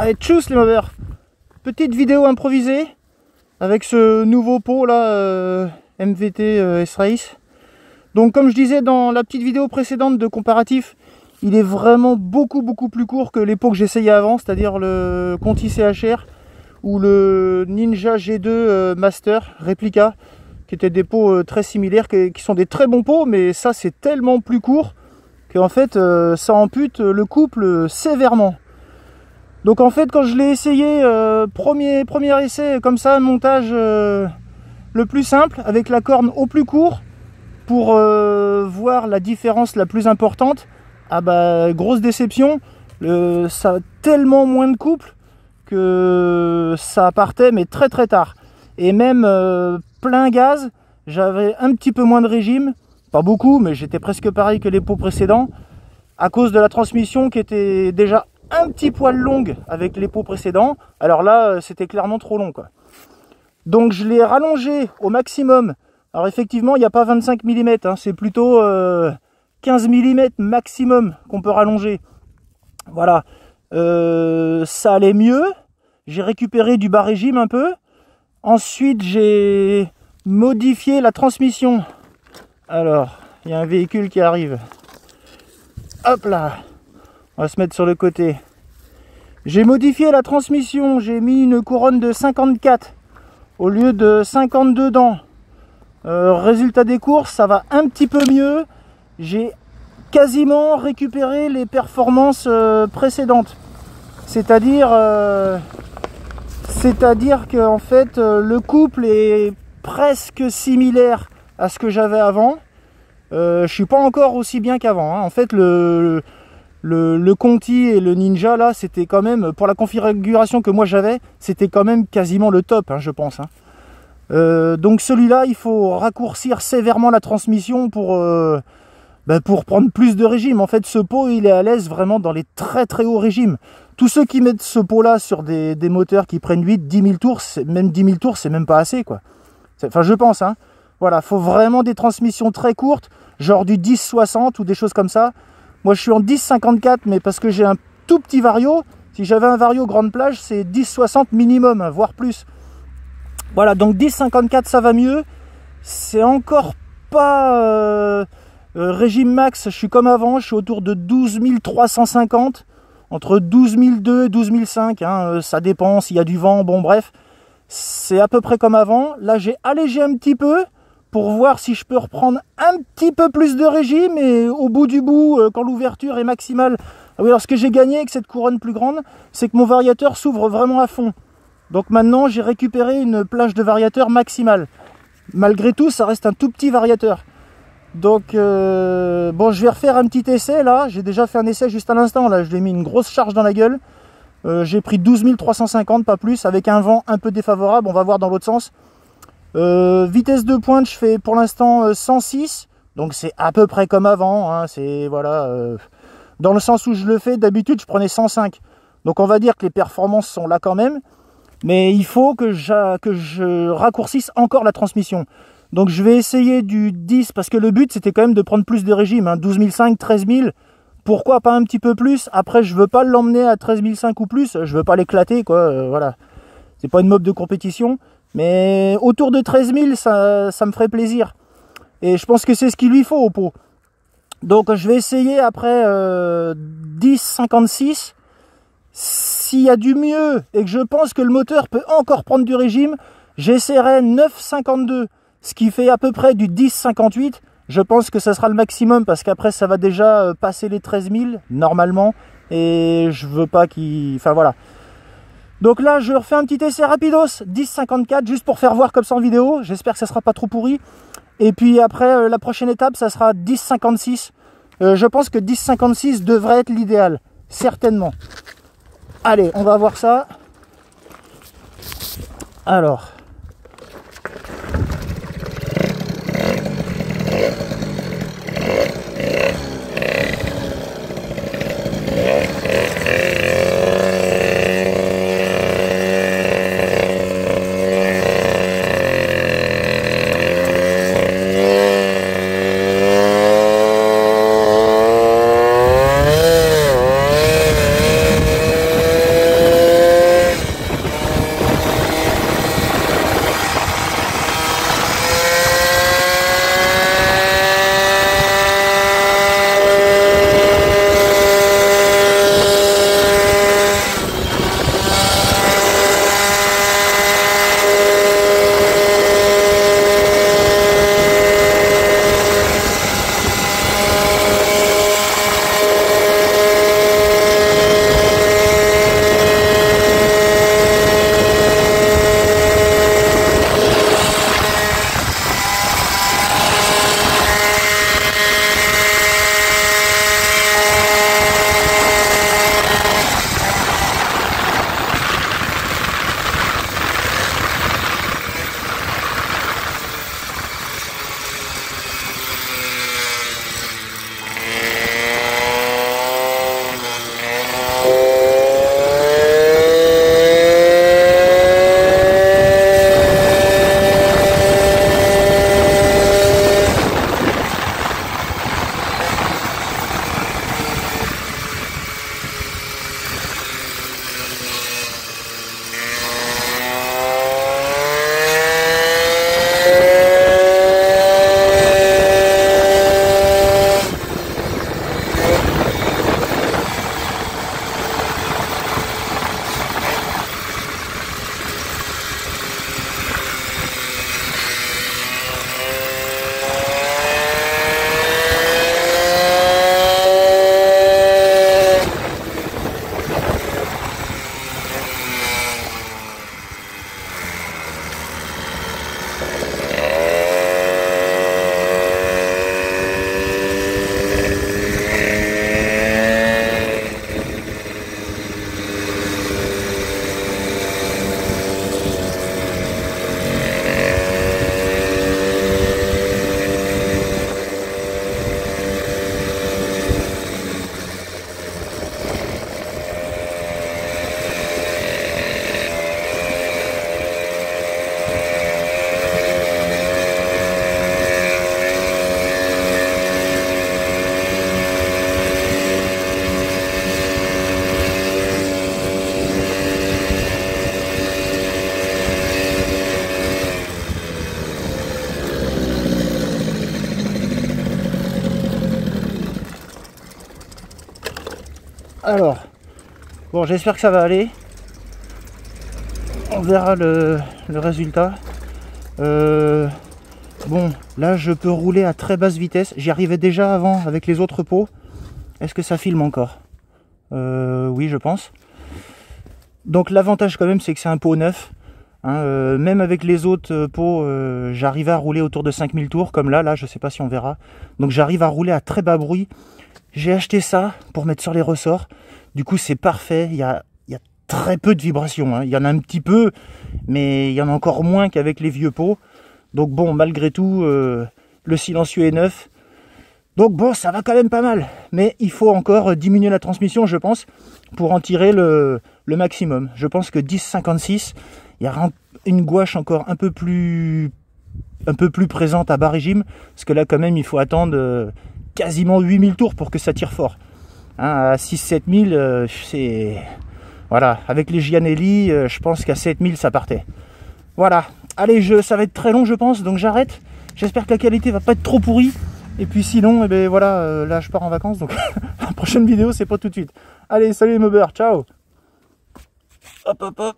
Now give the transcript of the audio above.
Allez, tchuss les moveurs. Petite vidéo improvisée avec ce nouveau pot là, MVT S-Race. Donc comme je disais dans la petite vidéo précédente de comparatif, il est vraiment beaucoup plus court que les pots que j'essayais avant, c'est-à-dire le Conti CHR ou le Ninja G2 Master Replica, qui étaient des pots très similaires, qui sont des très bons pots, mais ça c'est tellement plus court qu'en fait ça ampute le couple sévèrement. Donc en fait quand je l'ai essayé, premier essai comme ça, montage le plus simple, avec la corne au plus court, pour voir la différence la plus importante. Ah bah grosse déception, ça a tellement moins de couple que ça partait mais très tard. Et même plein gaz, j'avais un petit peu moins de régime, pas beaucoup, mais j'étais presque pareil que les pots précédents, à cause de la transmission qui était déjà un petit poil longue avec les pots précédents. Alors là c'était clairement trop long quoi. Donc je l'ai rallongé au maximum. Alors effectivement il n'y a pas 25 mm, hein, c'est plutôt 15 mm maximum qu'on peut rallonger. Voilà, ça allait mieux. J'ai récupéré du bas régime un peu. Ensuite j'ai modifié la transmission. Alors il y a un véhicule qui arrive. Hop là, on va se mettre sur le côté. J'ai modifié la transmission, j'ai mis une couronne de 54 au lieu de 52 dents. Résultat des courses, ça va un petit peu mieux. J'ai quasiment récupéré les performances précédentes. C'est-à-dire que en fait le couple est presque similaire à ce que j'avais avant. Je suis pas encore aussi bien qu'avant, hein. En fait le Conti et le Ninja là, c'était quand même, pour la configuration que moi j'avais, c'était quand même quasiment le top, hein, je pense, hein. Donc celui-là, il faut raccourcir sévèrement la transmission pour prendre plus de régime. En fait, ce pot, il est à l'aise vraiment dans les très hauts régimes. Tous ceux qui mettent ce pot-là sur des moteurs qui prennent 8-10 000 tours, même 10 000 tours, c'est même pas assez, quoi. Enfin, je pense, hein. Voilà, faut vraiment des transmissions très courtes, genre du 10-60 ou des choses comme ça. Moi, je suis en 10-54, mais parce que j'ai un tout petit vario. Si j'avais un vario grande plage, c'est 10-60 minimum, hein, voire plus. Voilà, donc 10-54, ça va mieux. C'est encore pas régime max, je suis comme avant, je suis autour de 12 350, entre 12 200 et 12 500, hein, ça dépend s'il y a du vent, bon bref. C'est à peu près comme avant. Là, j'ai allégé un petit peu pour voir si je peux reprendre un petit peu plus de régime, et au bout du bout, quand l'ouverture est maximale. Ah oui, alors ce que j'ai gagné avec cette couronne plus grande, c'est que mon variateur s'ouvre vraiment à fond. Donc maintenant, j'ai récupéré une plage de variateur maximale. Malgré tout, ça reste un tout petit variateur. Donc, bon, je vais refaire un petit essai là. J'ai déjà fait un essai juste à l'instant. Là, je lui ai mis une grosse charge dans la gueule. J'ai pris 12 350, pas plus, avec un vent un peu défavorable. On va voir dans l'autre sens. Vitesse de pointe, je fais pour l'instant 106. Donc c'est à peu près comme avant, hein. C'est voilà, dans le sens où je le fais, d'habitude je prenais 105. Donc on va dire que les performances sont là quand même. Mais il faut que je raccourcisse encore la transmission. Donc je vais essayer du 10, parce que le but c'était quand même de prendre plus de régime, hein, 12 500, 13 000. Pourquoi pas un petit peu plus? Après je veux pas l'emmener à 13 500 ou plus, je veux pas l'éclater quoi, voilà. C'est pas une mob de compétition, mais autour de 13 000 ça me ferait plaisir. Et je pense que c'est ce qu'il lui faut au pot. Donc je vais essayer après 10,56. S'il y a du mieux et que je pense que le moteur peut encore prendre du régime, j'essaierai 9,52, ce qui fait à peu près du 10,58. Je pense que ça sera le maximum, parce qu'après ça va déjà passer les 13 000 normalement, et je veux pas qu'il... Enfin voilà. Donc là je refais un petit essai rapidos, 10,54, juste pour faire voir comme ça en vidéo. J'espère que ça sera pas trop pourri. Et puis après la prochaine étape, ça sera 10,56. Je pense que 10,56 devrait être l'idéal, certainement. Allez, on va voir ça. Alors. Alors, bon, j'espère que ça va aller. On verra le résultat. Bon, là je peux rouler à très basse vitesse. J'y arrivais déjà avant avec les autres pots. Est-ce que ça filme encore? Oui, je pense. Donc l'avantage quand même, c'est que c'est un pot neuf. Hein, même avec les autres pots, j'arrivais à rouler autour de 5000 tours. Comme là, je sais pas si on verra. Donc j'arrive à rouler à très bas bruit. J'ai acheté ça pour mettre sur les ressorts. Du coup, c'est parfait. Il y a très peu de vibrations. Hein. Il y en a un petit peu, mais il y en a encore moins qu'avec les vieux pots. Donc bon, malgré tout, le silencieux est neuf. Donc bon, ça va quand même pas mal. Mais il faut encore diminuer la transmission, je pense, pour en tirer le maximum. Je pense que 10,56, il y aura une gouache encore un peu plus présente à bas régime. Parce que là, quand même, il faut attendre quasiment 8000 tours pour que ça tire fort. Hein, à 6-7 000, c'est... Voilà, avec les Gianelli, je pense qu'à 7000, ça partait. Voilà. Allez, ça va être très long, je pense, donc j'arrête. J'espère que la qualité va pas être trop pourrie. Et puis sinon, eh ben voilà, là, je pars en vacances, donc la prochaine vidéo, c'est pas tout de suite. Allez, salut les mobbers, ciao. Hop, hop, hop.